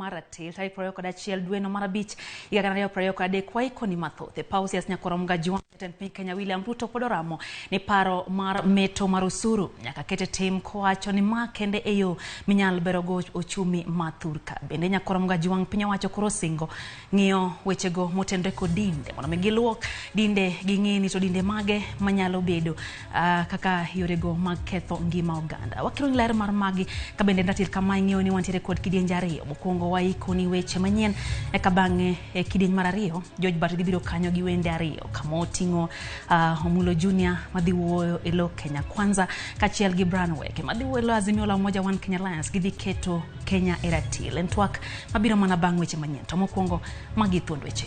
maratil tai proyo koda chiel dweno marabich igana proyo koda kwa ikoni mathoth pausias nyakorom gajuan ten piny Kenya William Ruto podoramo ni paro mar meto marusuru nyaka kete tim kowacho ni makende eyo minyal berogo ochumi mathurka bende nyakorom gajuan piny wacho koro singo ng'iyo wechego motendre kod dinde mondo giluok dinde ging'ini to dinde mage manyalo bedo kaka yorego mag ketho ngima oganda wakiro ler mar magi ka bende ndatil kama ng'iyo ni wantiere kod kidienje ariyo mokwongo waikoni weche manyien eka bang'e kidienje mar ariyo George Batidhi biro kanyo gi wende ariyo kama oting'o Omulo Junior madhiwuoyo elo Kenya Kwanza kachiel gi Weche madhiwuoyo elo Azimio la Umoja One Kenya Alliance gidhi keto Kenya e ratil en twak mabiro mana bang' weche manyien to mokwongo magi thuond weche.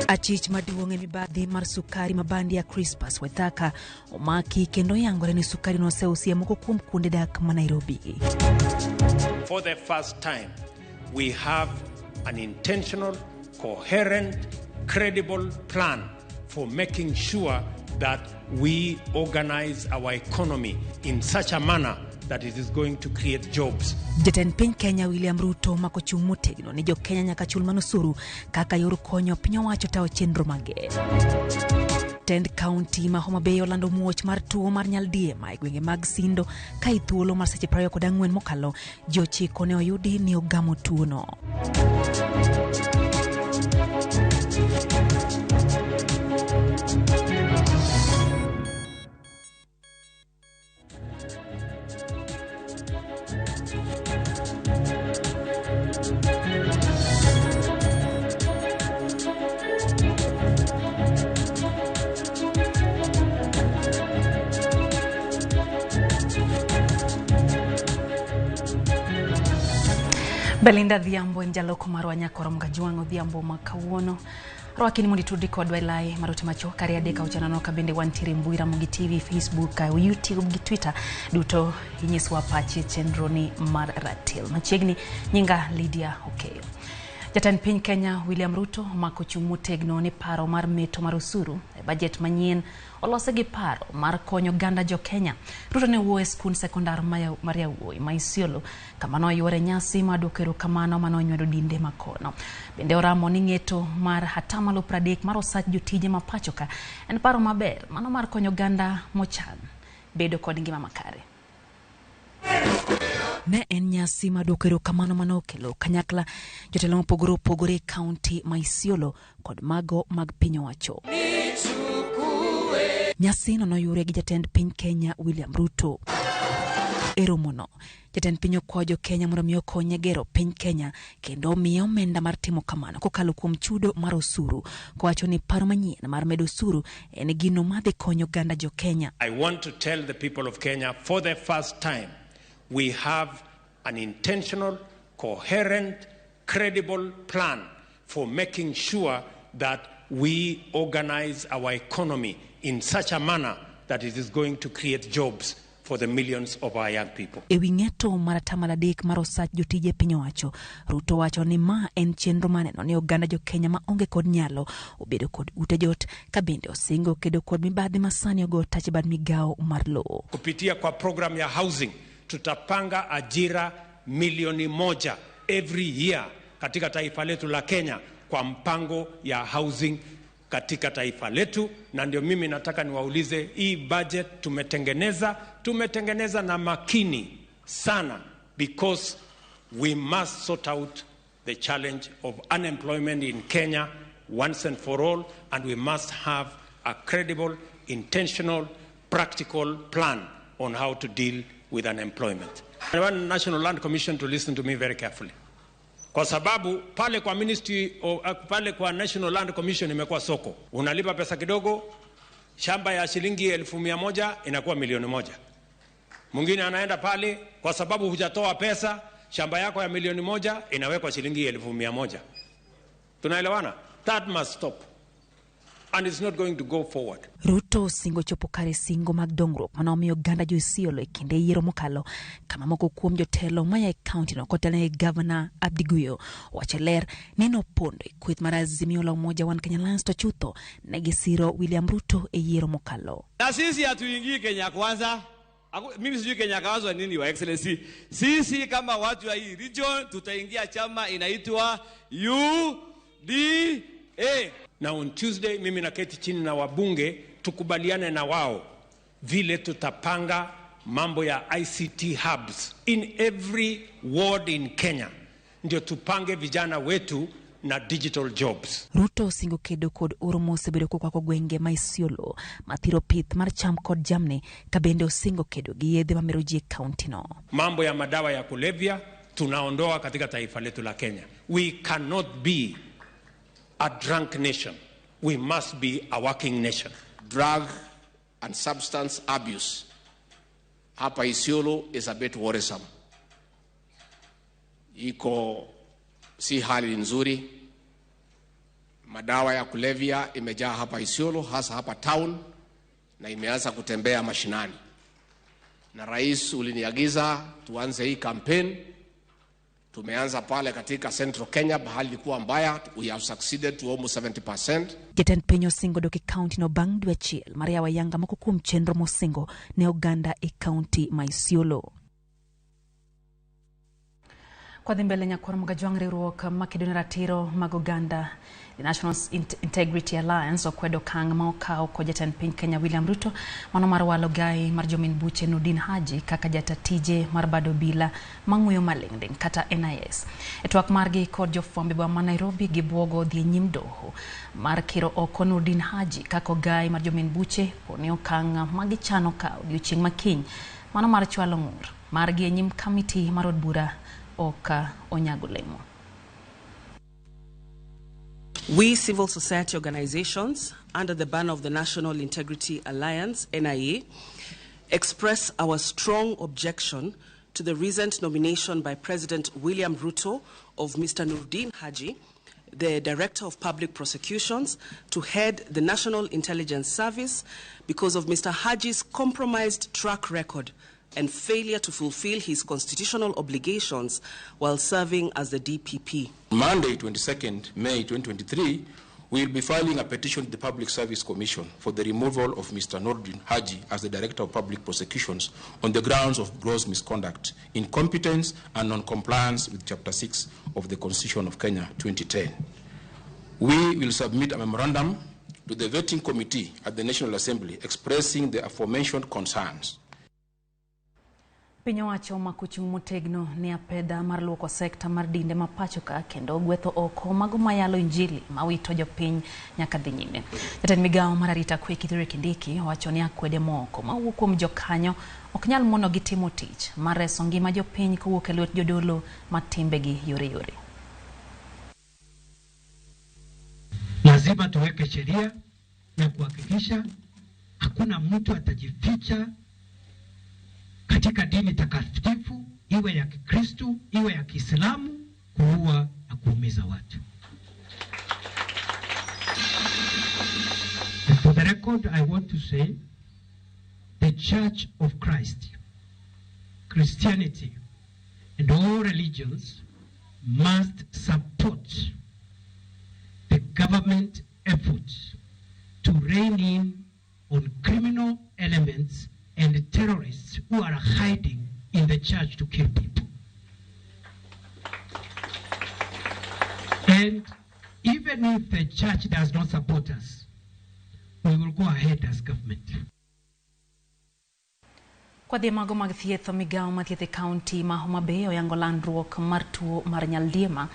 Achich maduong' e mibadhi mar sukari mabandi ya Crispus Wethaka omaki kendo yangore ni sukari no oseusi moko kuom kuonde dak ma Nairobi. For the first time we have an intentional, coherent, credible plan for making sure that we organize our economy in such a manner that it is going to create jobs. Jatend piny Kenya William Ruto mako chung' motegno ni jo Kenya nyaka chul manusuru kaka yor konyo piny owacho tawo chenro mage. Tend County ma Homa Bay olando muoch mar tuo mar nyaldiema e gwenge mag Sindo ka ithuolo mar seche 24 mokalo jo chiko ne oyudi ni ogamo tuo no. Belinda Dhiambo en jaloko marwa nyakorom gajuang Dhiambo makawuono rwakini mondi tudri kodwa lai marote macho kari adeka uchanano kabende wantire mbui Ramogi TV, Facebook, YouTube gi Twitter duto inyiswa pachi chenroni mar ratil machiegni nyinga Lydia Okeyo. Jatend piny Kenya William Ruto mako chung' motegno ni paro mar meto marusuru budget manyien olose gi paro mar konyo ganda jo Kenya. Ruto ne wuoyo e skul sekondar mar Yawuoyi ma Isiolo kama noyuore nyasi madokero kamano manonywedo dinde makono. Bende oramo ni ng'eto mar 30% mar osach jotije mapachoka en paro maber mano mar konyo ganda mochan bedo kod ngima makare. Ne en nyasi madokero kamano manokelo kanyakla jotelo mopogore kaunti ma Isiolo kod mago mag piny owacho. Nyasi no noyure gi jatend piny Kenya William Ruto. Eromono jatend piny okwajo Kenya mondo miyo konye gero piny Kenya kendo miyo omenda mar timo kamano kokalo kuom chudo mar osuru kowacho ni paro manyien mar medo osuru en gino madhi konyo ganda jo Kenya. I want to tell the people of Kenya for the first time we have an intentional, coherent, credible plan for making sure that we organize our economy in such a manner that it is going to create jobs for the millions of our young people. Ewi ng'eto mar 10% mar osach jotije piny owacho, Ruto wacho ni ma en chenro maneno ni oganda jo Kenya ma onge kod nyalo obedo kod ute jot ka bende osingo kedo kod mibadhi masani ogo tache bad migao mar lowo. Kupitia kwa program ya housing tutapanga ajira 1,000,000 every year katika taifa letu la Kenya kwa mpango ya housing katika taifa letu, na ndio mimi nataka niwaulize hii budget tumetengeneza na makini sana because we must sort out the challenge of unemployment in Kenya once and for all, and we must have a credible, intentional, practical plan on how to deal with unemployment. I want the National Land Commission to listen to me very carefully. Kwa sababu pale kwa pale kwa National Land Commission imekuwa soko. Unalipa pesa kidogo, shamba ya shilingi 1,100 inakuwa 1,000,000. Mwingine anaenda pale kwa sababu hujatoa pesa, shamba yako ya 1,000,000 inawekwa shilingi 1,100. Tunaelewana? That must stop. And it's not going to go forward. Ruto singo chopo kare singo mag dongruok manomiyo ganda jo Isiolo e kinde yiero mokalo kama moko kuom jotelo maya e county no kotene Governor Abdi Guyo wacho ler neno pondo e kweth mar Azimio la Umoja One Kenya Alliance to chutho ne gisiro William Ruto e yiero mokalo. Na sisi hatuingii Kenya Kwanza, Mimi sijui Kenya kawazo nini, Your Excellency. Sisi kama watu wa hii region tutaingia chama inaitwa UDA. Na on Tuesday mimi naketi chini na wabunge tukubaliane na wao vile tutapanga mambo ya ICT hubs in every ward in Kenya. Ndio tupange vijana wetu na digital jobs. Ruto singo kedo kod oromo sebedo kwa gwenge ma Isiolo, mathiro pith mar cham kod jamne kabende osingo kedo gi yedhe mameroji county no. Mambo ya madawa ya kulevya tunaondoa katika taifa letu la Kenya. We cannot be a drunk nation. We must be a working nation. Drug and substance abuse hapa Isiolo is a bit worrisome. Iko si hali nzuri. Madawa ya kulevya imejaa hapa Isiolo, hasa hapa town, na imeanza kutembea mashinani. Na rais uliniagiza tuanze hii campaign. Tumeanza pale katika Central Kenya, bahali ilikuwa mbaya. We have succeeded to almost 70%. Jatend penyo singo doke county no bang dwe achiel Maria Wayanga moko kuom chenro mosingo ne oganda e county ma Isiolo. Kwa dhimbele nyakoro mga jwang riwruok makedo ne ratiro mag oganda, the National Integrity Alliance okwedo kang ma okaw ko jatend piny Kenya William Ruto mano mar walo gai mar jomin buche Nordin Haji kaka jatatije mar bado bila mang'uyo malingding kata NIS. E twak margi kod jofwambe bwa ma Nairobi gibuogo dhi nyim doho mar kiro oko Nordin Haji kako gai mar jomin buche poni okang magichano kaw odiochieng' makiny mano mar chwalo ng'ur margi e nyim kamiti mar od bura oka onyagulemo. We civil society organizations under the banner of the National Integrity Alliance, NIA, express our strong objection to the recent nomination by President William Ruto of Mr. Nordin Haji, the Director of Public Prosecutions, to head the National Intelligence Service because of Mr. Haji's compromised track record and failure to fulfill his constitutional obligations while serving as the DPP. Monday, 22nd May 2023, we will be filing a petition to the Public Service Commission for the removal of Mr. Nordin Haji as the Director of Public Prosecutions on the grounds of gross misconduct, incompetence, and non-compliance with Chapter 6 of the Constitution of Kenya 2010. We will submit a memorandum to the vetting committee at the National Assembly expressing the aforementioned concerns. Pinyo wacho makuchung' motegno ni apedha mar luoko sekta mar dinde mapacho ka kendo gwetho oko mago mayalo injili mawito jopiny nyaka dhi nyime. Jatend migawo mar arita kwe Kithure Kindiki wacho ni akwede moko mawuok kuom jokanyo ok nyal mono gi timo tich mar reso ngima jopiny kowuok e lwet jodolo matimbegi yore. Lazima tuweke sheria na kuhakikisha hakuna mtu atajificha katika dini takatifu, iwe ya Kikristo, iwe ya Kiislamu, kuua na kuumiza watu. And for the record, I want to say, the Church of Christ, Christianity, and all religions must support the government efforts to rein in on criminal elements and terrorists who are hiding in the church to kill people. And even if the church does not support us, we will go ahead as government. Kwa dhi mago mag thieth migawo mathieth e county ma Homa Bay oyango landruok mar tuo mar nyaldiema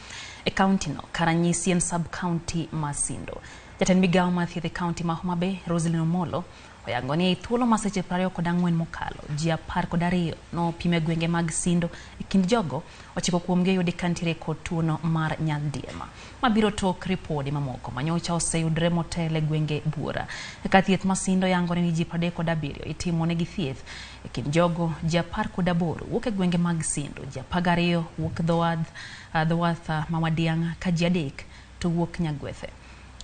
e county no karanyisi en sub county Masindo. Jatend migawo mathieth e county ma Homa Bay Roselyn Omolo oyango ni thuolo ma seche 24 mokalo ji 12 no pime gwenge mag Sindo e kind jogo ochiko kuomgi yudi kantiere kod tuono mar nyaldiema. Mabiro tok ripodi mamoko manyocha oseyudre motele gwenge Buora. Ka thieth Masindo yango ni ji 37 itimo negi thieth e kind jogo ji 18 wuok e gwenge mag Sindo, ji 12 wuok dhowath Mawadiang' ka ji 3 to wuok Nyagwethe.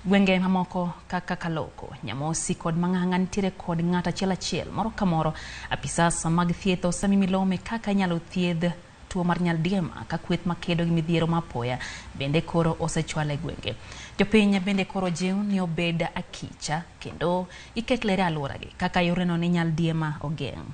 Gwenge mamoko kaka Kaloko, Nyamosi kod Mang'ang'a nitiere kod ng'ata achiel moro ka moro apisas mag thieth osemi milome kaka inyalo thiedh tuo mar nyaldiema ka kweth makedo gi midhiero mapoya bende koro osechwale gwenge. Jopiny bende koro jiw ni obed akicha kendo iketlere alworagi kaka yoreno ni nyaldiema ogeng'.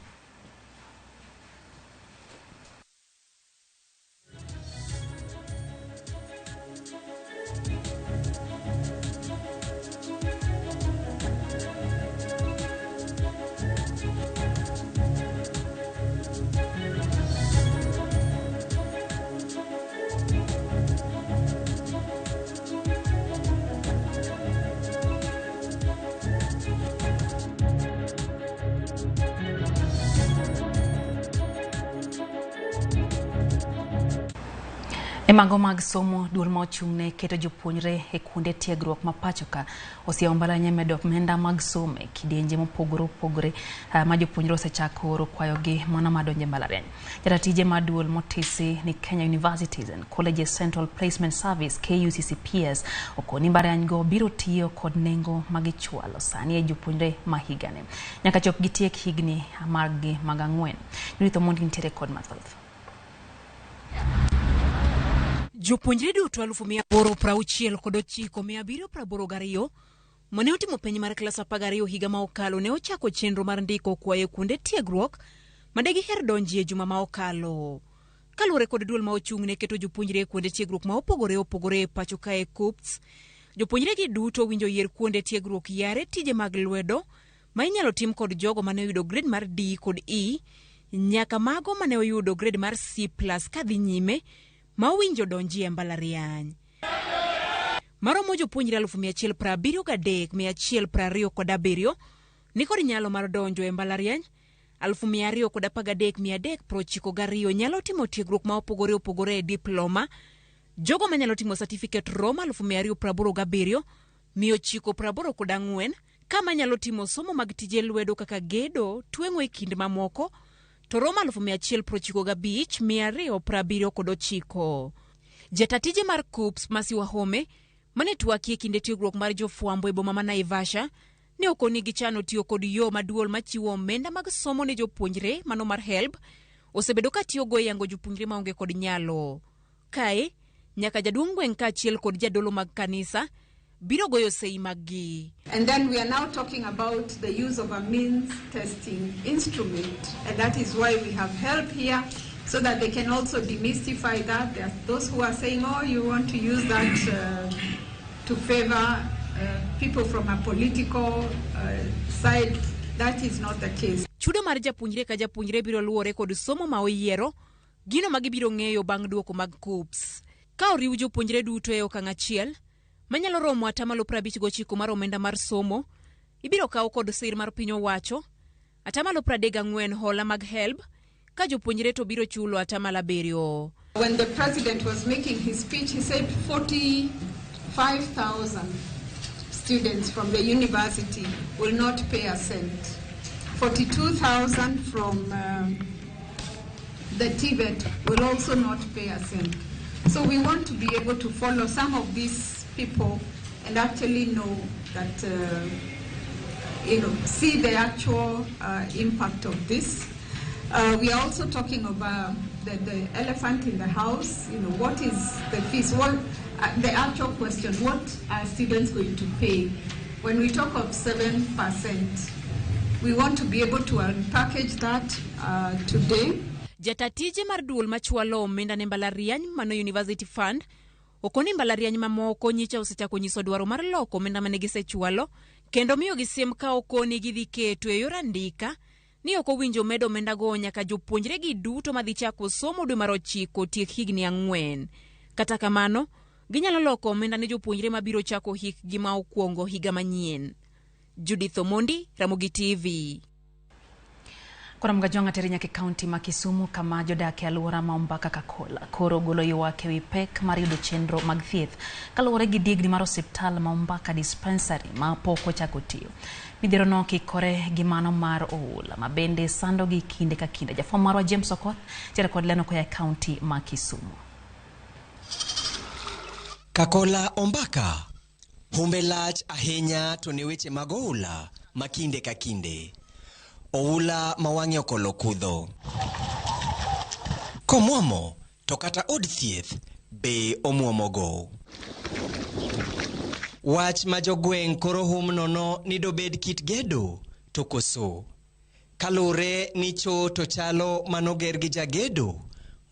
Mago mag somo duol ma ochung'ne keto jopuonjre e kuonde tiegruok ma pachoka osiewo mbalariany medo omenda mag somo e kidienje mopogore opogore ma jopuonjre osechako oro kwayogi mana madonjo e mbalariany. Jaratije mar duol motisi ni Kenya Universities and Colleges Central Placement Service KUCCPS okoni mbalariany go biro tiyo kod nengo magichwalo sani e jopuonjre ma higani nyaka chop gitiek higni mag 4. Judith Omondi nitiere kod mathoth. Jopuonjre duto 869,782 mane otimo penj mar klas 12 higa ma okalo ne ochako chenro mar ndiko kwayo kuonde tiegruok madegi her donjie juma ma okalo. Kaluwore kod duol ma ochung'ne keto jopuonjre kuonde tiegruok ma opogore opogore pacho kae KUCCPS, jopuonjre gi duto winjo yier kuonde tiegruok yare tije mag lwedo ma inyalo tim kod jogo mane oyudo grade mar D kod E nyaka mago mane oyudo grade mar C+ kadhi nyime ma winjo donji e mbalariany. Maromo jopuonjre 173,127 ni kod nyalo mar donjo e mbalariany. 213,392 nyalo timo tiegruok ma opogore opogore e diploma. Jogo manyalo timo certificate Roma 287,984 kama nyalo timo somo mag tije lwedo kaka gedo, tweng'o e kind mamoko to Roma 195,279. Jatatije mar KUCCPS Masiwa Home mane twaki e kinde tiegruok mar jofuambo e boma ma Naivasha ne okoni gichano tiyo kod yo maduol machiwo omenda mag somo ne jopuonjre mano mar HELB osebedo ka tiyo go yango jopuonjre maonge kod nyalo. Kae nyaka jaduong' gweng' kaachiel kod jadolo mag kanisa biro goyo sei maggi. And then we are now talking about the use of a means testing instrument, and that is why we have help here so that they can also demystify that. There are those who are saying, oh, you want to use that to favor people from a political side. That is not the case. Chudo mar japuonjre ka japuonjre biro luwore kod somo ma oyiero, gino magibiro ng'eyo bang' duoko mag KUCCPS. Ka oriw jopuonjre duto e okang' achiel, manyalo romo 59% mar omenda mar somo, ibiro kaw kod sir mar piny owacho, 34% hola mag HELB, ka jopuonjre to biro chulo 7%. When the president was making his speech, he said 45,000 students from the university will not pay a cent. 42,000 from the TVET will also not pay a cent. So we want to be able to follow some of these people and actually know that, see the actual impact of this. We are also talking about the elephant in the house, what is the fees? What, the actual question, what are students going to pay? When we talk of 7%, we want to be able to unpackage that today. Jatatije mar duol machwalo omenda ne mbalariany mano University Fund, okoni mbalariany mamoko nyicha osechako nyiso dwaro mar loko omenda mane gisechwalo, kendo miyo gisiem ka okoni gidhi keto e yor andika ni ok owinjo medo omenda go nyaka jopuonjre gi duto madhi chako somo dwe mar 9 tiek higni 4. Kata kamano, ginyalo loko omenda ne jopuonjre mabiro chako hikgi ma okuongo higa manyien. Judith Omondi, Ramogi TV. Kora mgajonga terinya ke county ma Kisumu kama jodak e alwora ma Ombaka Kakola koro golo ywak ewi pek mar yudo chenro mag thieth kaluwore gi digni mar osiptal ma Ombaka dispensary ma pok ochako tiyo. Midhiero no kikore gi mano mar oula ma bende sando gi kinde ka kinde. Jafwambo marwa James Okoth tere kod leno koya county ma Kisumu. Kakola Ombaka humbe lach ahinya to ne weche mag oula ma kinde ka kinde. Oula mawang'e okolo kudho. Komwomo to kata od thieth be omwomogo. Wach ma jogweng' koro hum nono ni dobed kit gedo to koso. Kalure ni cho to chalo manoger gi jagedo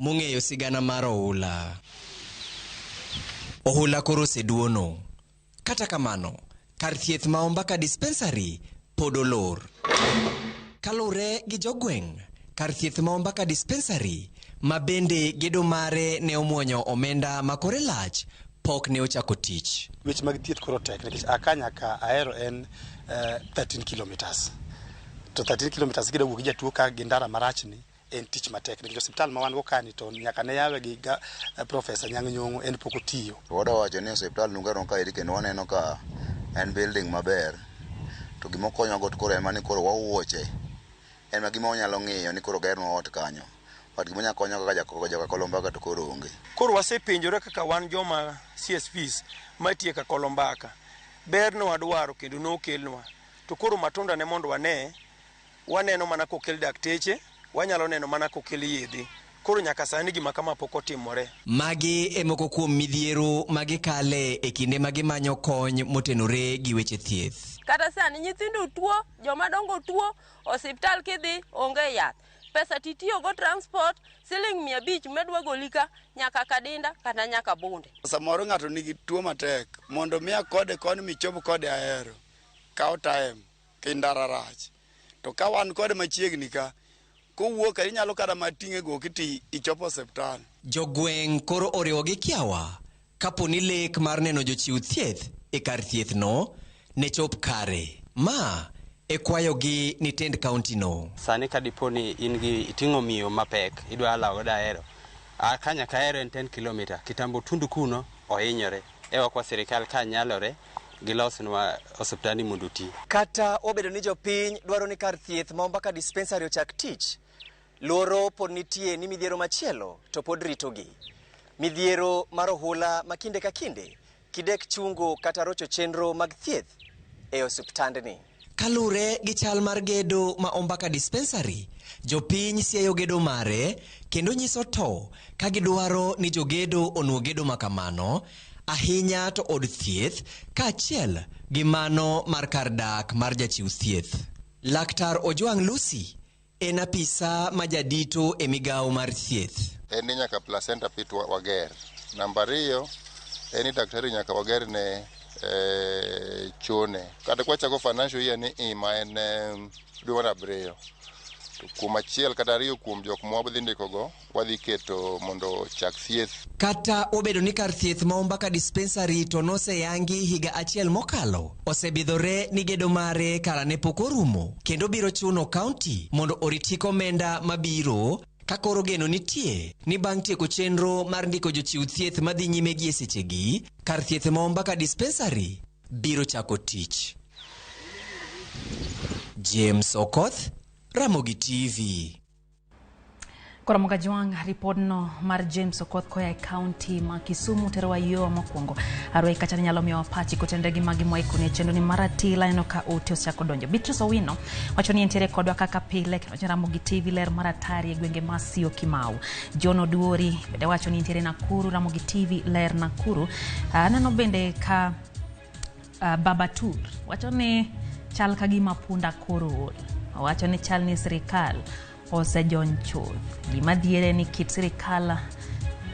mong'eyo sigana mar oula. Oula koro seduono. Kata kamano, kar thieth ma Ombaka dispensary podolor. Kalure gi jogweng', kar thieth ma Ombaka dispensary ma bende gedo mare ne omuonyo omenda makore lach pok ne ochako tich. Weche mag thieth koro tek nikech akanya ka aero en 13 kilometers. To 13 kilometers gido wuok jatuo ka gi ndara marachni en tich matek nikech osiptal ma wan go kani to nyaka ne yawe gi Professor Nyang'nyong'o en pok otiyo. Wada wacho ni osiptal nungaro ka iri kendo waneno ka en building maber to gima konyo go koro en mani koro wawuoche en gima onyalo ng'iyo ni koro gernwa ot kanyo but gima nya konyo kaka joka Kolombaka to koro onge. Koro wasepenjore kaka wan joma CSPs matie ka Kolombaka ber no wadwaro kendo no kelnwa to koro matunda ne mondo waneno mana kokel dakteche wanyalo neno mana kokel yedhi koro nyaka sani gima kama pok otimore. Magi e moko kuom midhiero magi kale e kinde magi manyo kony motenore gi weche thieth. Kata sani nyithindo tuo, joma dongo tuo, osiptal kidhi onge yath. Pesa titiyo go transport siling 500 medwa golika nyaka Kadinda kata nyaka Bunde. Samoro ng'ato nigi tuo matek mondo miya kode koni michob kode Ahero kaw time kindara rach. To ka wan kode machiegni ka kowuok inyalo kada mating'e go kiti ichopo osiptal. Jogweng' koro oriwo gi kiawa kapo ni lek mar neno jochiw thieth e kar thieth no ne chop kare. Ma e kwayogi ni tend kaunti no. Sani ka dipo ni in gi iting'o miyo mapek idwa lawo da Ahero. Kanya ka Ahero en 10 km. Kitambo tundu kuno ohinyore. Ewa kwa serikal ka nyalore gilosnwa osiptani mondo ti. Kata obedo ni jopiny dwaro ni kar thieth ma Ombaka dispensary ochak tich, luoro pod nitie ni midhiero machielo to pod ritogi. Midhiero mar ohula ma kinde ka kinde kidek chungo kata rocho chenro mag thieth e osiptandni. Kalure gi chal mar gedo ma Ombaka dispensary, jopiny sieyo gedo mare kendo nyiso to ka gidwaro ni jogedo onuo gedo makamano ahinya to od thieth kaachiel gi mano mar kar dak mar jachiw thieth. Laktar Ojwang' Lucy en apisa majadito e migawo mar thieth. En ni nyaka placenta pit wager. Namba 2 en ni daktari nyaka wager ne chone. Kata kwa chako financial year ni ima en dwe mar 7. Kuom achiel kata 2 kuom jok mwabudhi ndikogo wadhi keto mondo chak thieth. Kata obedo ni kar thieth ma Ombaka dispensary to nose yangi higa achiel mokalo, osebidhore ni gedo mare karane pok orumo kendo biro chuno kaunti mondo oritiko omenda mabiro ka koro geno nitie ni bang' tieko chenro mar ndiko jochiw thieth madhi nyime gi e sechegi, kar thieth ma Ombaka dispensary biro chako tich. James Okoth, Ramogi TV. Ramogi Juang ripodno mar James Okoth koya e kaunti ma Kisumu terowa yo mokwongo arwe kacha nyalo miyo pachi kotendegi magi moiko ne chendo ni maratila eno ka ote osako donjo. Beatrice Owino wacho ni entiere kodwa kaka pile kendo Ramogi TV ler maratari e gwenge Masio Kimau. John Oduori bende wacho ni entiere Nakuru. Ramogi TV ler Nakuru. Neno bende ka Babatur wacho ni chal ka gima punda koro wacho ni chal ni sirikal ose John Chuth. Gima diere ni kit sirikal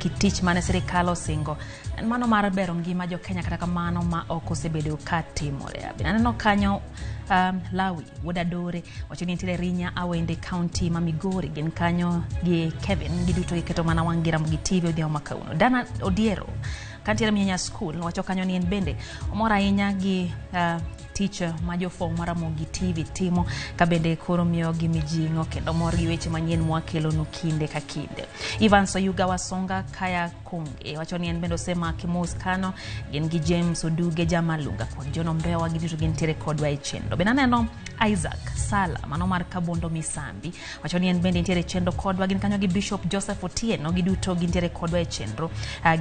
kitich mane sirikal osingo en mano mar bero ngima jo Kenya kata kamano ma ok osebedo ka timore. Aneno kanyo Lawi Wodadore wacho ni entiere Rinya Awende County ma Migori gin kanyo gi Kevin giduto iketo mana wang' Ramogi TV odhiambo makauno. Dana Odiero kantiere Mienya School wacho kanyo ni en bende omora ahinya gi teacher ma jofom mar Ramogi TV timo ka bende koro miyo gi mijing'o kendo mor gi weche manyien mwakelo no kinde ka kinde. Ivan Soyuga Wasonga Kaya Kunge wacho ni en bende osemaki mos kano gin gi James Oduge Jamalunga kod John Ombewa giduto gintiere kodwa e chendo. Bende aneno Isaac Sala mano mar Kabondo Misambi wacho ni en bende ntiere chendo kodwa gin kanyo gi Bishop Joseph Otieno giduto gintiere kodwa e chenro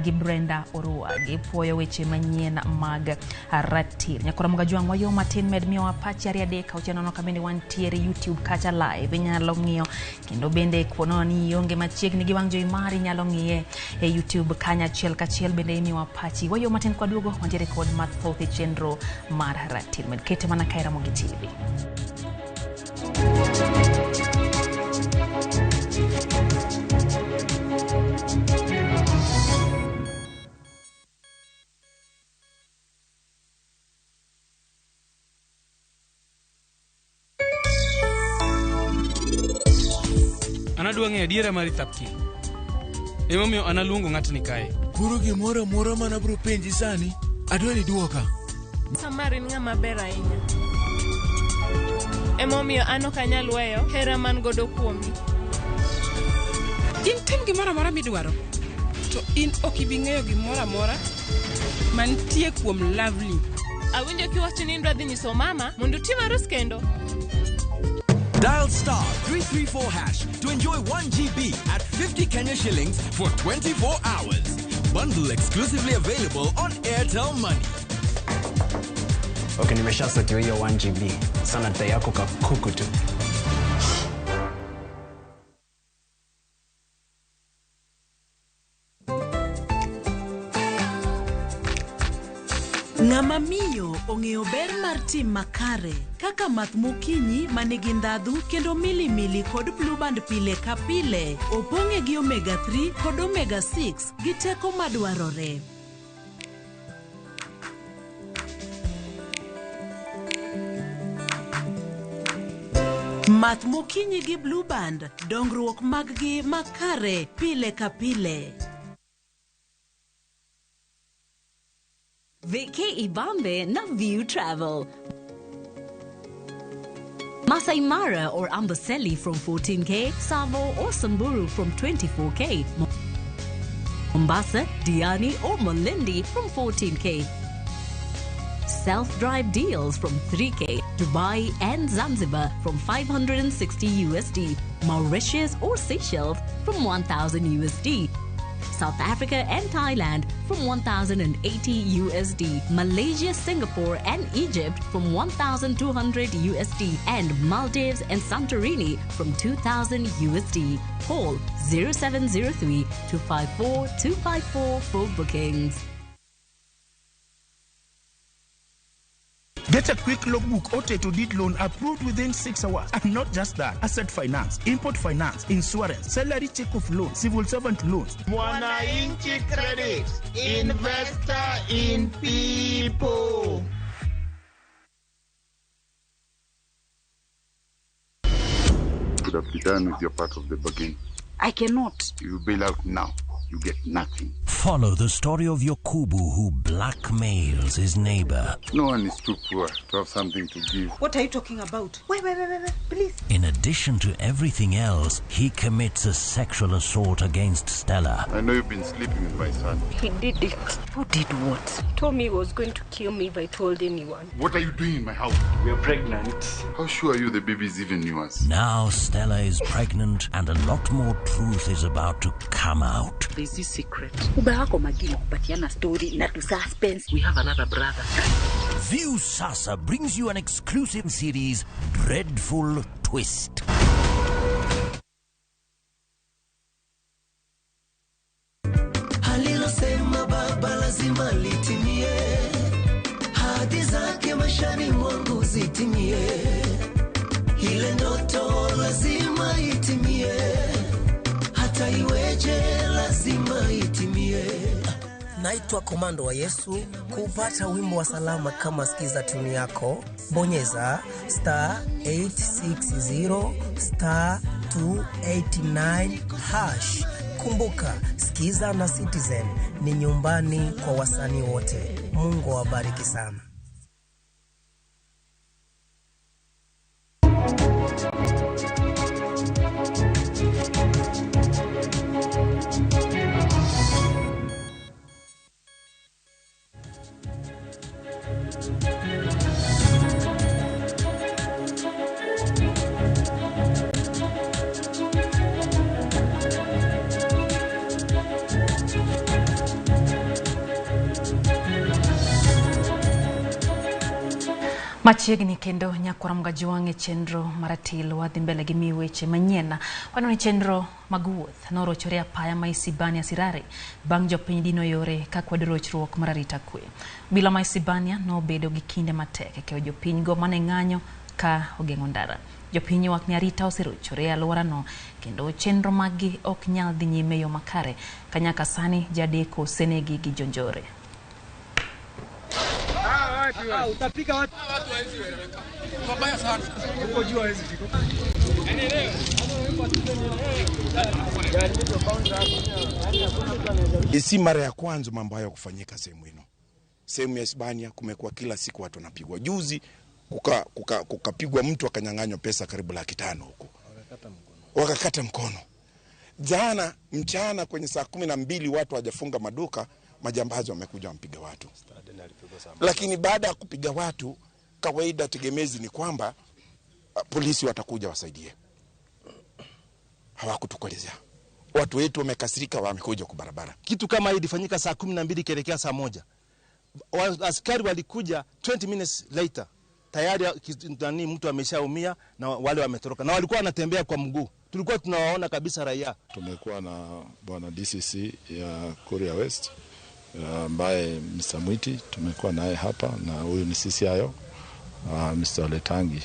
gi Brenda Orua gi puoyo weche manyien mag ratil. Ramogi Juang wayo matin med miyo apachi ari adek auchiel nono ka bende wantiere YouTube kacha live inyalo ng'iyo kendo bende kuono ni onge machiegni gi wang' jowi mari nyalo ng'iye e YouTube kanya achiel kachiel bende miyo apachi wayo matin kwa duogo wantiere kod mathoth e chenro mar ratil med kete mana kae Ramogi TV. Anadwa ng'e adiera mari thapki. Emomiyo analuongo ng'atni kae. Kuro gimoro amora mana bro penji sani. Adwa ni duoka. Samarin ng'ama ber ahinya. Emomiyo an ok anyal weyo hera man godo kuomi. In tim gimoro amora midwaro. To in ok ibi ng'eyo gimoro amora mantie kuom Lovely. Awinjo kiwacho ni ndwa dhi nyiso mama mondo utim arus kendo. Dial star 334 hash to enjoy 1 GB at 50 Kenya shillings for 24 hours. Bundle exclusively available on Airtel Money. Okay, nimeshasetiwa hiyo 1 GB. Sana data yako kakuku tu. Ng'ama miyo ong'eyo ber mar tim makare kaka math mokinyi manigi ndhadhu kendo milimili kod blue band pile ka pile opong'e gi omega 3 kod omega 6 gi teko madwarore. Math mokinyi gi blue band dongruok mag-gi makare pile ka pile. VK Ibambe na View Travel. Masai Mara or Amboseli from 14K, Savo or Samburu from 24K, Mombasa, Diani or Malindi from 14K. Self-drive deals from 3K, Dubai and Zanzibar from 560 USD, Mauritius or Seychelles from 1,000 USD. South Africa and Thailand from 1,080 USD, Malaysia, Singapore and Egypt from 1,200 USD, and Maldives and Santorini from 2,000 USD. Call 0703 254 254 for bookings. Get a quick logbook or to deed loan approved within 6 hours. And not just that, asset finance, import finance, insurance, salary check of loan, civil servant loans. Mwananchi Credit, investor in people. Could have been done with your part of the bargain. I cannot. You bail out now. You get nothing. Follow the story of Yokubu who blackmails his neighbor. No one is too poor to have something to give. What are you talking about? Wait, please. In addition to everything else, he commits a sexual assault against Stella. I know you've been sleeping with my son. He did it. Who did what? He told me he was going to kill me if I told anyone. What are you doing in my house? We are pregnant. How sure are you the baby is even yours? Now Stella is pregnant and a lot more truth is about to come out. There's this secret. Story, not to suspense. We have another brother. View Sasa brings you an exclusive series, Dreadful Twist. Alilosema baba lazima litimie, hadi zake maishani mwangu zitimie, ile ndoto lazima itimie, hata iweje lazima itimie. Naitwa Komando wa Yesu. Kupata wimbo wa salama kama sikiza tuni yako, bonyeza *860 *289 hash. Kumbuka, sikiza na Citizen ni nyumbani kwa wasanii wote. Mungu awabariki sana. Machiegni kendo nyakwara mgajuange chenro maratil wadhi mbele gi weche manyien. Wano ni chenro maguoth norochore apaya ma Isibania Sirare bang' jopiny dino yore kakwedo rochruok mar arita kwe. Bila ma Isibania nobedo gi kinde matek keyo jopiny go mane ng'anyo ka ogeng'o ndara. Jopiny wak ni arita oserochore e alworano kendo chenro magi ok nyal dhi nyime yo makare kanyaka sani jadeko osenegi gi jonjore. Utapika watu mabaya sana. Uko juu hizi ziko. Si mara ya kwanza mambo hayo kufanyika sehemu hino. Sehemu ya Hispania kumekuwa kila siku watu wanapigwa. Juzi kukapigwa mtu akanyang'anywa pesa karibu 500,000 huko. Wakakata mkono. Jana mchana kwenye saa 12 watu hawajafunga maduka, majambazi wamekuja wampiga watu. Lakini baada ya kupiga watu, kawaida tegemezi ni kwamba polisi watakuja wasaidie. Hawakutukolezea. Watu wetu wamekasirika, wamekuja kwa barabara. Kitu kama hii ilifanyika saa 12 kuelekea saa 1. Askari walikuja 20 minutes later. Tayari mtu ameshaumia na wale wametoroka. Na walikuwa wanatembea kwa mguu. Tulikuwa tunawaona kabisa raia. Tumekuwa na bwana DCC ya Kuria West ambaye Mr. Mwiti tumekuwa naye hapa, na huyu ni CCIO Mr. Letangi,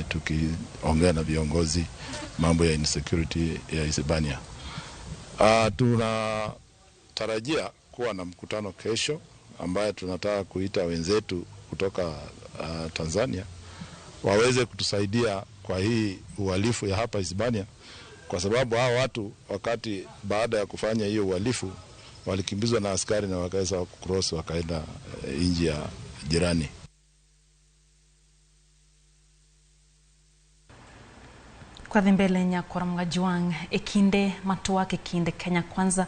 tukiongea na viongozi mambo ya insecurity ya Hispania. Tunatarajia kuwa na mkutano kesho ambaye tunataka kuita wenzetu kutoka Tanzania waweze kutusaidia kwa hii uhalifu ya hapa Hispania, kwa sababu hao watu wakati baada ya kufanya hiyo uhalifu walikimbizwa na askari na wakaweza kucross wakaenda nchi ya jirani. Kwa dhimbele nyakora mgajuang ekinde matuake kinde Kenya Kwanza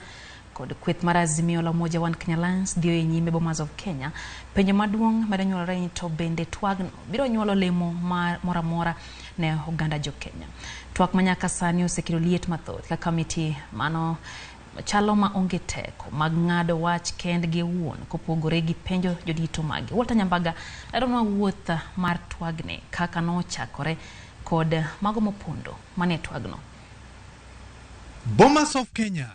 kod kweth mar Azimio la Umoja One Kenya Alliance dio nyime Bomas of Kenya penjo maduong' madanyuolore to bende twagno biro nyuolo lemo mora ne oganda jo Kenya. Twak manyaka sani osekelo liet mathoth ka komiti mano chalo ma onge teko mag ng'ado wach kendgi wuon kopogore gi penjo jodito magi. Walter Nyambaga leronwa wuoth mar twagne kaka nochakore kod mago mopondo mane twagno. Bomas of Kenya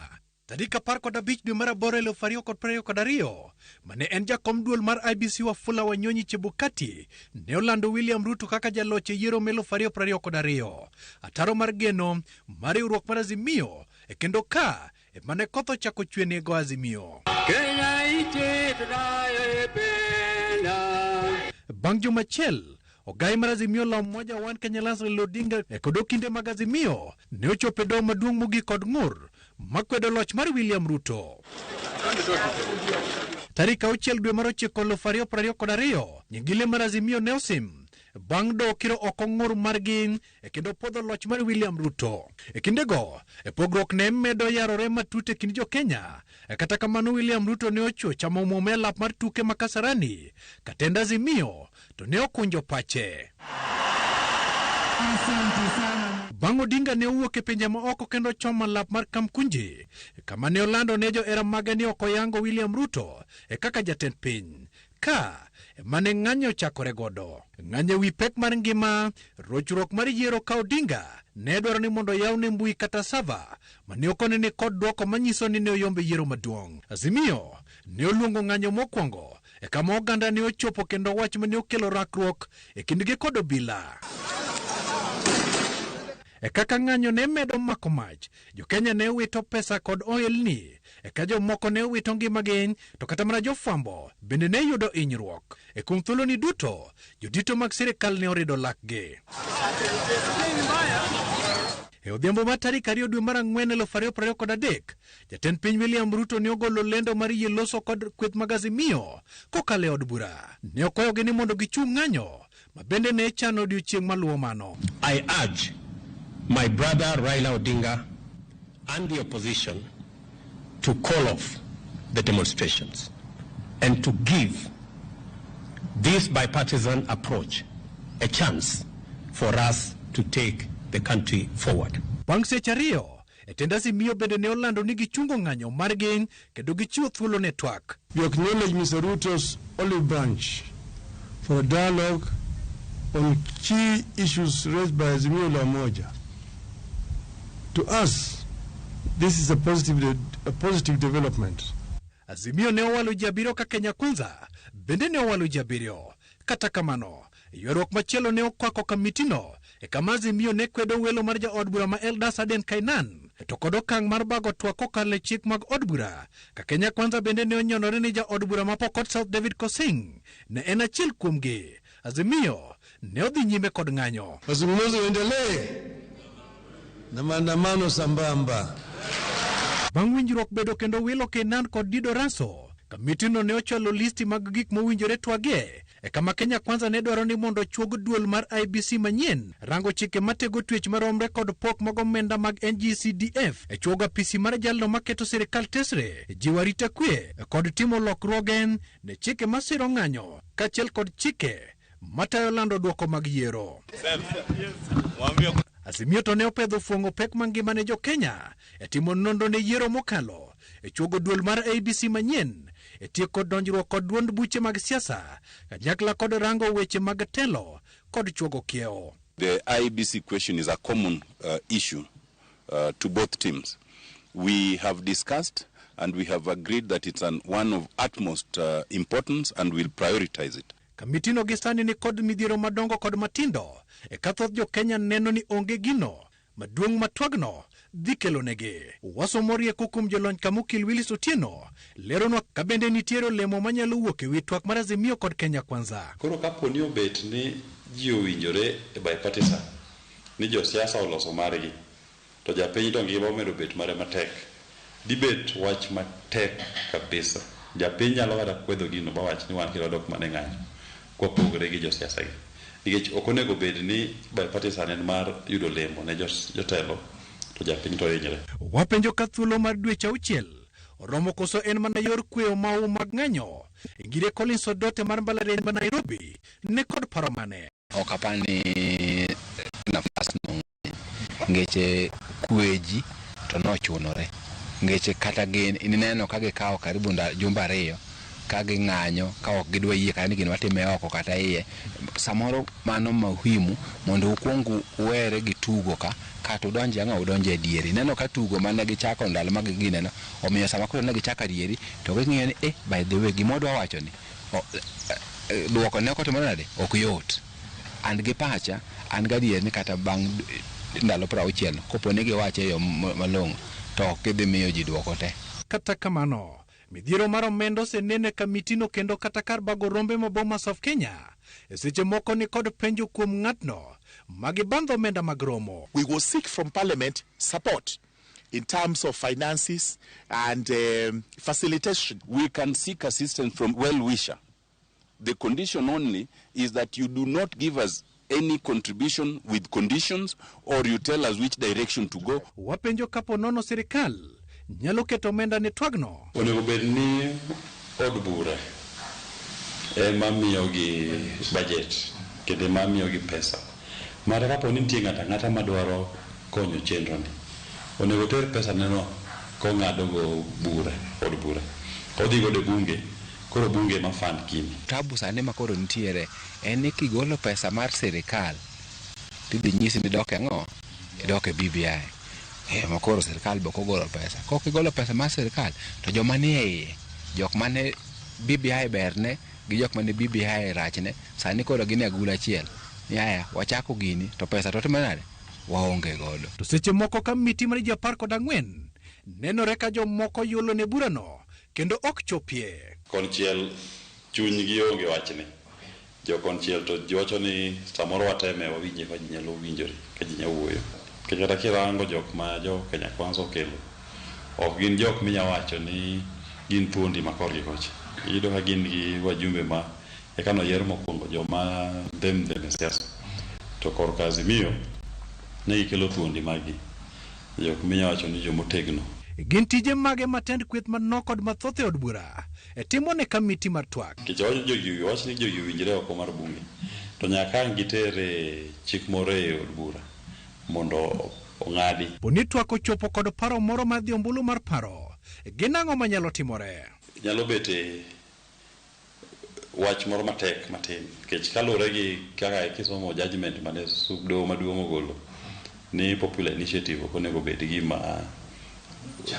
tarik 15 dwe mar aboro 2022 mane en jakom duol mar IBC Wafula Wanyonyi Chebukati ne olando William Ruto kaka jaloch e yiero 2022. Ataro mar geno mar riwruok mar Azimio kendo ka mane koth ochako chwe nego Azimio. Kenya bang' juma achiel ogai mar Azimio la Umoja One Kenya Alliance Odinga kod kinde mag Azimio ne ochopo do maduong' mogik kod ng'ur makwedo loch mar William Ruto. Tarik 6 dwe mar 9 2022 nyingile mar Azimio ne osim bang' do kiro oko ng'ur margi kendo podho loch mar William Ruto. Kindego pogruok ne medo yarore matut e kind jo Kenya. Kata kamano William Ruto ne ocho chamo mume lap mar tuke makasarani katenda Azimio to ne okunjo pache. Bang' Odinga ne owuok e pinje ma oko kendo choma lap mar Kamkunji kama ne olando ne jo era mage ni oko yango William Ruto kaka jatend piny ka mane ng'anyo chakore godo. Ng'anyo wi pek mar ngima rochruok mar yiero ka Odinga ne dwaro ni mondo yawne mbui kata sava mane okonene kod dwoko manyiso ni ne oyombe yiero maduong'. Azimio ne oluongo ng'anyo mokwongo kama oganda ne ochopo kendo wach mane okelo rakruok kindgi kod obila. Kaka ng'anyo ne medo mako mach, jo Kenya ne wito pesa kod ohelni ka jomoko ne wito ngimagi to kata mana jofwambo bende ne yudo hinyruok. Kuom thuoloni duto jodito mag sirikal ne orido lakgi. Odhiambo mar tarik 2 dwe mar 4 2023 jatend piny William Ruto ne ogolo lendo mar yie loso kod kweth mag Azimio kokalo e od bura. Ne okwayogi ni mondo gichung' ng'anyo ma bende ne chano odiochieng' maluwo mano. I urge my brother Raila Odinga and the opposition to call off the demonstrations and to give this bipartisan approach a chance for us to take the country forward. Bang' seche ariyo, tend Azimio bende ne olando ni gichungo ng'anyo margi kendo gichiwo thuolo ne twak. We acknowledge Mr. Ruto's olive branch for a dialogue on key issues raised by Azimio la Umoja. To us, this is a positive development. Azimio ne owalo ji 7 ka Kenya Kwanza bende ne owalo ji 7. Kata kamano, ywaruok machielo ne okwako kamitino kama Azimio ne kwedo welo mar jaod bura ma Eldas Aden Kainan to kod okang' mar bago twak kokalo e chik mag od bura. Ka Kenya Kwanza bende ne onyonore ni jaod bura ma Pokot South David Kosing ne en achiel kuomgi. Azimio ne odhi nyime kod ng'anyo. Mazungumzo yaendelee na maandamano sambamba. Bang' winjruok bedo kendo wilo Kainan kod Dido Raso Kamitino ne ochwalo listi mag gik mowinjore twage kama Kenya Kwanza ne dwaro ni mondo chuog duol mar IBC manyien rango chike matego twech maromre kod pok mag omenda mag NGCDF chuoga pisi mar jalno maketo sirikal tesre jiwo arita kwe kod timo lokruogen ne chike masiro ng'anyo kaachiel kod chike matayo lando duoko mag yiero. Azimio to ne opedho fuong'o pek mangima ne jo Kenya timo nonro ne yiero mokalo chuogo duol mar IBC manyien tieko donjruok kod duond buche mag siasa kanyakla kod rango weche mag telo kod chuogo kieo. The IBC question is a common issue to both teams. We have discussed and we have agreed that it's one of utmost importance and we'll prioritize it. Kamitino gisani ni kod midhiero madongo kod matindo kathoth jo Kenya neno ni onge gino maduong' matwagno dhi kelo negi. Waso morie kukum jolony Kamukil Willis Otieno leronwa kabende nitiere olemo manyalo wuok ewi twak mar Azimio kod Kenya Kwanza. Koro kaponi obet ni ji owinjore bipartisan ni jo siasa oloso margi to japiny to ngima omedo bet mare matek, dibet wach matek kabisa. Japiny nyalo kata kwedho gino ba wach ni wan kilo dok mane ng'anyo kwapogre gi jo siasa gi, nikech ok onego bed ni bipartisan en mar yudo olemo ne jotelo to japiny to hinyre. Wapenjo ka thuolo mar dweche 6 oromo koso en mana yor kweo mau mag ng'anyo. Ngire Collins Odote mar mbalariany ma Nairobi ne kod paro mane. Ok apani nafas no ngeche kweji to nochunore ngeche kata gin ineno ka gikawo karibu jumba 2 ka ging'anyo ka ok gidwa yie kani gin watime oko kata iye samoro mano muhimu mondo ukwongu uwere gi tugo kata udonje anga udonje dieri. Neno ka tugo mane gichako ndalo mag gineno omiyo sama koro ne gichaka dieri to ging'iyo ni by the way gimodwa wacho ni duoko ne okotimore nade ok yot and gi pacha an gadier ni kata bang' ndalo 60 koponi giwache yo malong'o to ok gidhi miyo ji duoko te. Kata kamano midhiero mar omenda osenene Kamitino kendo kata kar bago rombe ma Bomas of Kenya seche moko ni kod penjo kuom ng'atno magibandho omenda mag romo. We will seek from Parliament support in terms of finances and facilitation. We can seek assistance from well-wisher. The condition only is that you do not give us any contribution with conditions or you tell us which direction to go. Wapenjo kapo nono sirikal nyalo keto omenda ne twagno. Onego bed ni od bura ema miyogi budget kendo ema miyogi pesa. Mara kapo ni nitie ng'ata madwaro konyo chenro ni onego ter pesa neno ko ng'ado go bura od bura odhi go de bunge koro bunge ma fund kimi. Tabu sane ma koro nitiere en ni kigolo pesa mar sirikal tidhi nyisi ni dok ang'o idoke BBI. Makoro sirikal boko golo pesa. Kok igolo pesa mar sirikal to joma ni iye jok mane BBI berne gi jok mane BBI rachne sani koro gin agula achiel. Yaya wachako gini to pesa to timanade waonge godo. To seche moko kamiti mar 14 nenore ka jomoko yulo ne burano kendo ok chopie. Konchiel chuny gi onge wachne. Jo konchiel to jiwacho ni samoro wateme wawinje ka ji nyalo winjore ka ji nyalo wuoyo. Kata kirango jok ma jo Kenya Kwanza okelo ok gin jok minya wacho ni gin thuondi makorgi kocha. Iyudo ka gin gi wajumbe ma ekano yiero mokwongo joma dem siasa to korka Azimio ne gikelo thuondi magi jok minya wacho ni jomotegno. Gin tije mage matend kweth manok kod mathoth e od bura timo ne kamiti mar twak. Kichojo jogi wach ni jogi winjre oko mar bunge to nyaka gitere chik moro e od bura mondo ong'adi. Poni twak ochopo kod paro moro mar dhi ombulu mar paro ginang'o manyalo timore. Nyalo bete wach moro matek matin kech kalure gi kaka kisomo judgment mane subdo maduong' ogolo ni popular initiative onego bed gima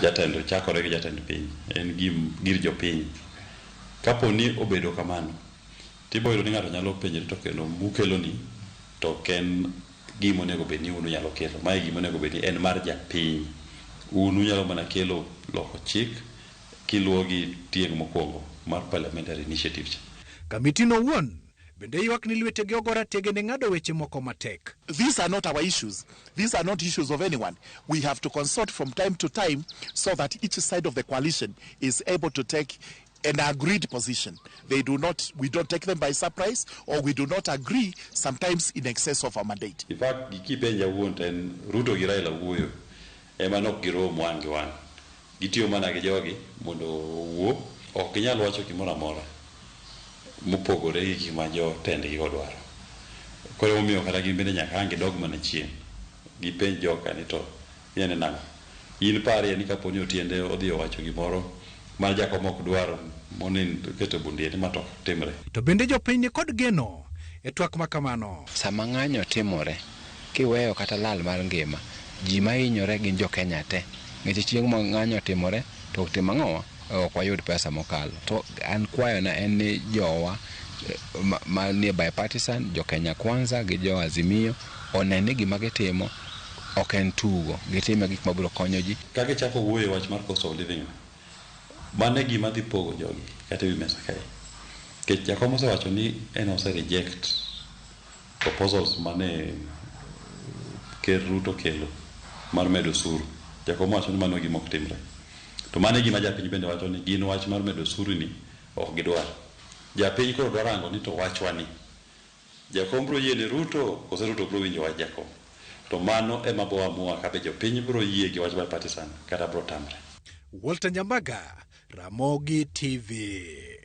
jatendo chakore gi jatend piny en gir jopiny. Kaponi obedo kamano tiboyudo ni ng'ato nyalo penjore to kendo mukelo ni to ken gimo nego bed ni unu nyalo kelo mae gimo nego bed ni en mar japiny. Unu nyalo mana kelo loko chik kiluwo gi tieng' mokwongo mar parliamentary initiative. Kamitino wuon bende ywak ni lwetege ogora tege ne ng'ado weche moko matek. These are not our issues. These are not issues of anyone. We have to consult from time to time so that each side of the coalition is able to take an agreed position. We don't take them by surprise, or we do not agree sometimes in excess of a mandate. In fact, Gikipenja won't and Ruto Giraila Wuyo, Emanok Giro Mwangiwan, Gitio Managijogi, Mundo Wu, or Kenya Wacho Kimora Mora, Mupogore Kimajo, Tendi Godwar. Koromio Karagi Benyakangi Dogman and Chin, Gipen Jok and ito, Yanana. In Pari and Nikaponio Tiende or the Wacho Gimoro. To bende jopiny kod geno e twak makamano. Sama ng'anyo timore, kiweyo kata lal mar ngima, ji ma hinyore gin jo Kenya te. Nikech chieng' ma ng'anyo timore, to tim ang'owa, ok wayud pesa mokalo. To an kwayo na en ni jowa ma ni bipartisan, jo Kenya Kwanza gi jo Azimio, onene gima gitimo ok en tugo, gitimo gik mabiro konyo ji. Kage chako wuoye wach mar cost of living. Mane gima dhi pogo jogi kata wi mesa kae. Kech jakom osewacho ni en ose reject proposals mane Ker Ruto kelo mar medo osuru. Jakom wacho ni mano gima ok timre. To mane gima japiny bende wacho ni gin wach mar medo osuru ni ok gidwar. Japiny koro dwaro rango ni to wachwa ni. Jakom bro yie ni Ruto kose Ruto bro winjo wach jakom. To mano ema bo amua kabe jopiny bro yie gi wach bipartisan kata bro tamre. Walter Nyambaga, Ramogi TV.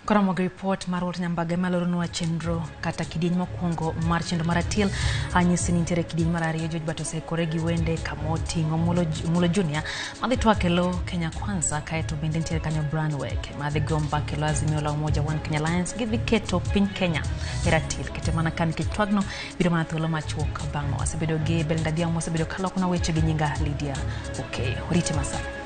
Ramogi report mar Walter Nyambaga malorunwa chenro kata kidieny mokwongo mar chenro mar atil anyisi ni nitiere kidieny mar ariyo George Batose koregi wende Kamoti Mulo Junior madhi twakelo Kenya Kwanza kaeto bende nitiere kanyo Brian Weche madhi gomba kelo Azimio la Umoja One Kenya Alliance gidhi keto piny Kenya eratil kete mana kan kitwagno biro mana thuolo machuok bang'o asebedo gi Belinda Diamo asebedo kalo kuna weche gi nyinga Lydia. Okay, orite masa.